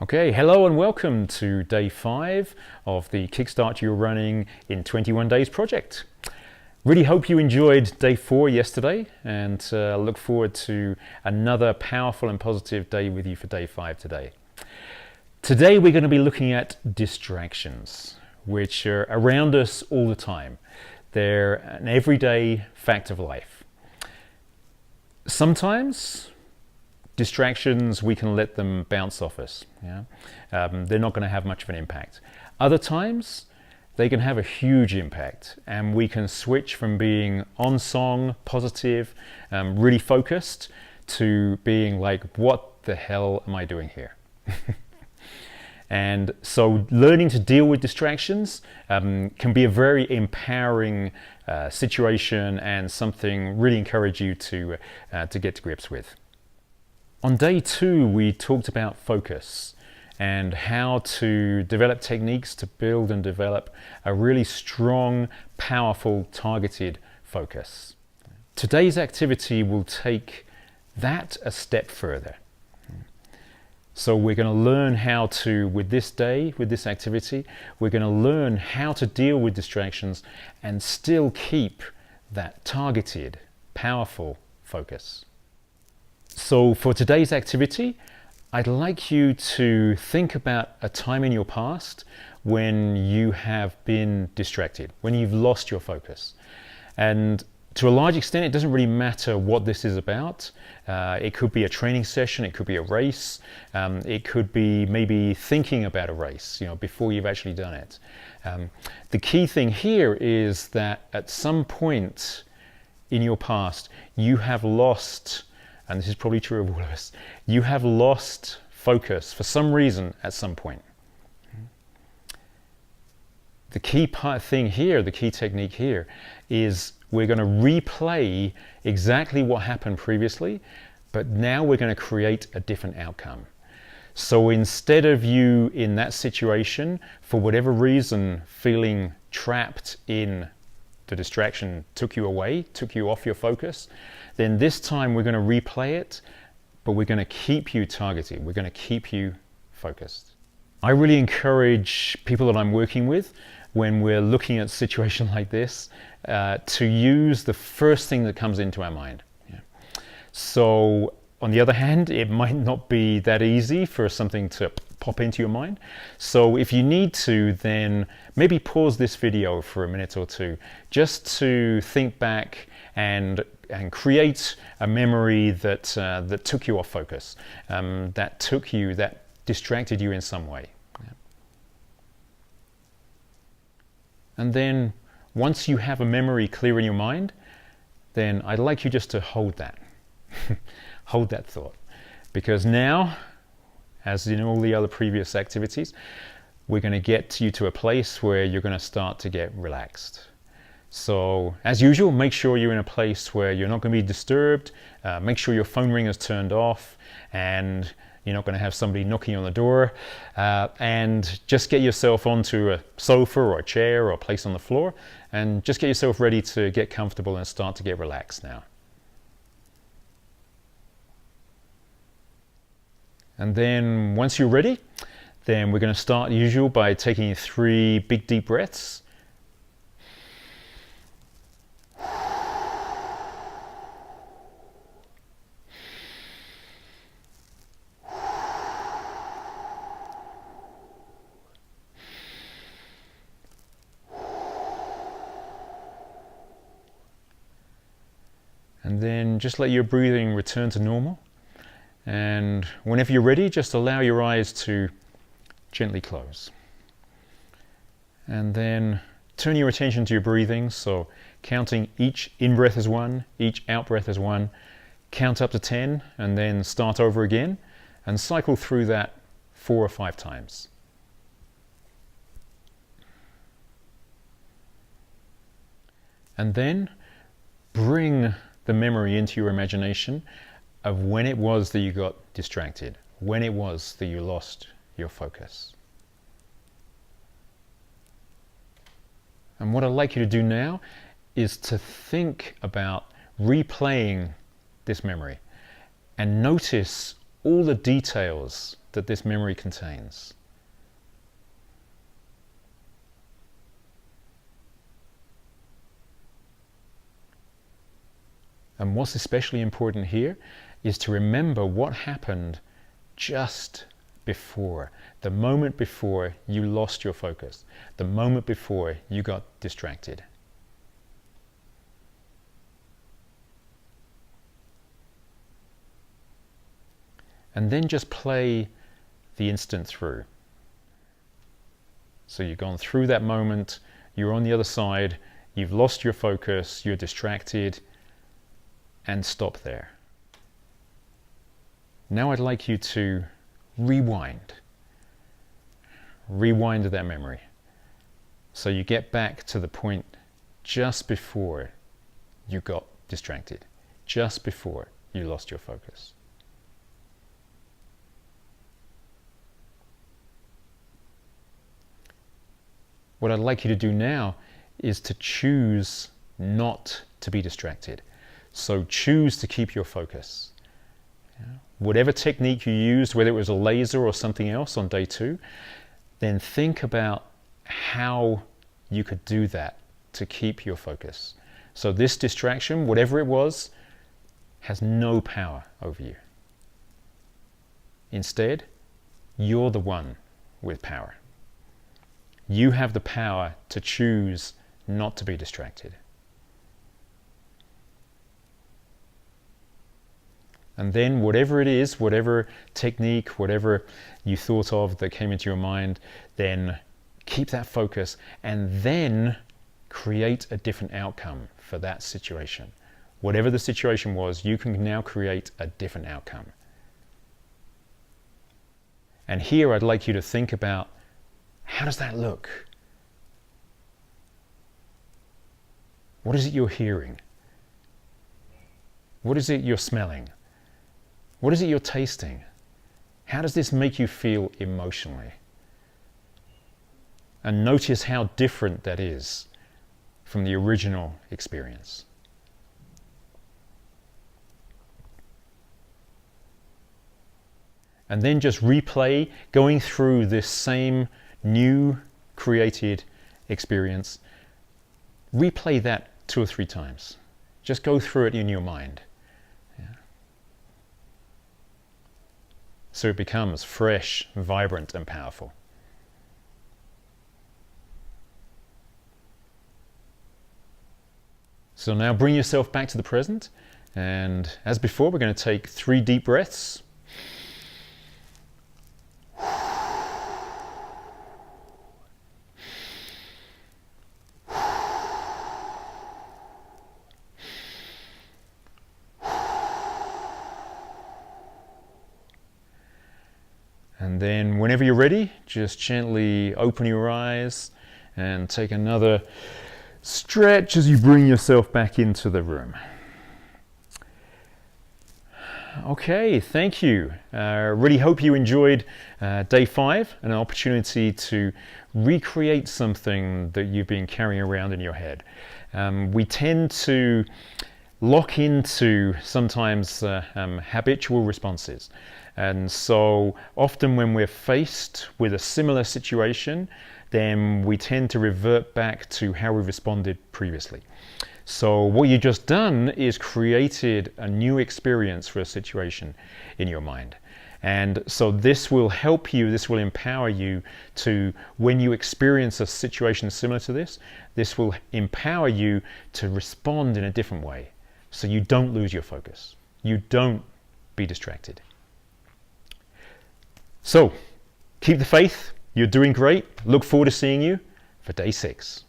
Okay, hello and welcome to day 5 of the Kickstart Your Running in 21 Days project. Really hope you enjoyed day 4 yesterday, and look forward to another powerful and positive day with you for day 5 today. Today we're going to be looking at distractions, which are around us all the time. They're an everyday fact of life. Sometimes distractions, we can let them bounce off us. They're not going to have much of an impact. Other times, they can have a huge impact, and we can switch from being on song, positive, really focused, to being like, what the hell am I doing here? And so learning to deal with distractions can be a very empowering situation, and something really encourage you to get to grips with. On day 2, we talked about focus and how to develop techniques to build and develop a really strong, powerful, targeted focus. Today's activity will take that a step further. So we're going to learn how to, with this activity, we're going to learn how to deal with distractions and still keep that targeted, powerful focus. So for today's activity, I'd like you to think about a time in your past when you have been distracted, when you've lost your focus. And to a large extent, it doesn't really matter what this is about. It could be a training session, it could be a race, it could be maybe thinking about a race, before you've actually done it. The key thing here is that at some point in your past, you have lost, and this is probably true of all of us, you have lost focus for some reason at some point. The key thing here, the key technique here, is we're going to replay exactly what happened previously, but now we're going to create a different outcome. So instead of you in that situation, for whatever reason, feeling trapped in the distraction took you away, took you off your focus, then this time we're going to replay it, but we're going to keep you targeted. We're going to keep you focused. I really encourage people that I'm working with, when we're looking at a situation like this, to use the first thing that comes into our mind. So on the other hand, it might not be that easy for something to pop into your mind. So if you need to, then maybe pause this video for a minute or two, just to think back and create a memory that took you off focus, that distracted you in some way. And then once you have a memory clear in your mind, then I'd like you just to hold that. Hold that thought. Because now, as in all the other previous activities, we're going to get you to a place where you're going to start to get relaxed. So as usual, make sure you're in a place where you're not going to be disturbed. Make sure your phone ring is turned off, and you're not going to have somebody knocking on the door. And just get yourself onto a sofa or a chair or a place on the floor, and just get yourself ready to get comfortable and start to get relaxed now. And then once you're ready, then we're going to start usual by taking 3 big deep breaths. And then just let your breathing return to normal. And whenever you're ready, just allow your eyes to gently close. And then turn your attention to your breathing. So counting each in-breath as 1, each out-breath as 1. Count up to 10 and then start over again. And cycle through that 4 or 5 times. And then bring the memory into your imagination of when it was that you got distracted, when it was that you lost your focus. And what I'd like you to do now is to think about replaying this memory and notice all the details that this memory contains. And what's especially important here is to remember what happened just before, the moment before you lost your focus, the moment before you got distracted. And then just play the instant through. So you've gone through that moment, you're on the other side, you've lost your focus, you're distracted, and stop there. Now I'd like you to rewind that memory. So you get back to the point just before you got distracted, just before you lost your focus. What I'd like you to do now is to choose not to be distracted. So choose to keep your focus. Whatever technique you used, whether it was a laser or something else on day 2, then think about how you could do that to keep your focus. So this distraction, whatever it was, has no power over you. Instead, you're the one with power. You have the power to choose not to be distracted. And then whatever it is, whatever technique, whatever you thought of that came into your mind, then keep that focus and then create a different outcome for that situation. Whatever the situation was, you can now create a different outcome. And here I'd like you to think about, how does that look? What is it you're hearing? What is it you're smelling? What is it you're tasting? How does this make you feel emotionally? And notice how different that is from the original experience. And then just replay, going through this same new created experience. Replay that 2 or 3 times. Just go through it in your mind. So it becomes fresh, vibrant, and powerful. So now bring yourself back to the present, and as before, we're going to take 3 deep breaths. And then whenever you're ready, just gently open your eyes and take another stretch as you bring yourself back into the room. Okay, thank you. Really hope you enjoyed day 5, an opportunity to recreate something that you've been carrying around in your head. We tend to lock into sometimes habitual responses. And so often when we're faced with a similar situation, then we tend to revert back to how we responded previously. So what you've just done is created a new experience for a situation in your mind. And so this will help you, this will empower you to, when you experience a situation similar to this will empower you to respond in a different way. So you don't lose your focus. You don't be distracted. So keep the faith. You're doing great. Look forward to seeing you for day 6.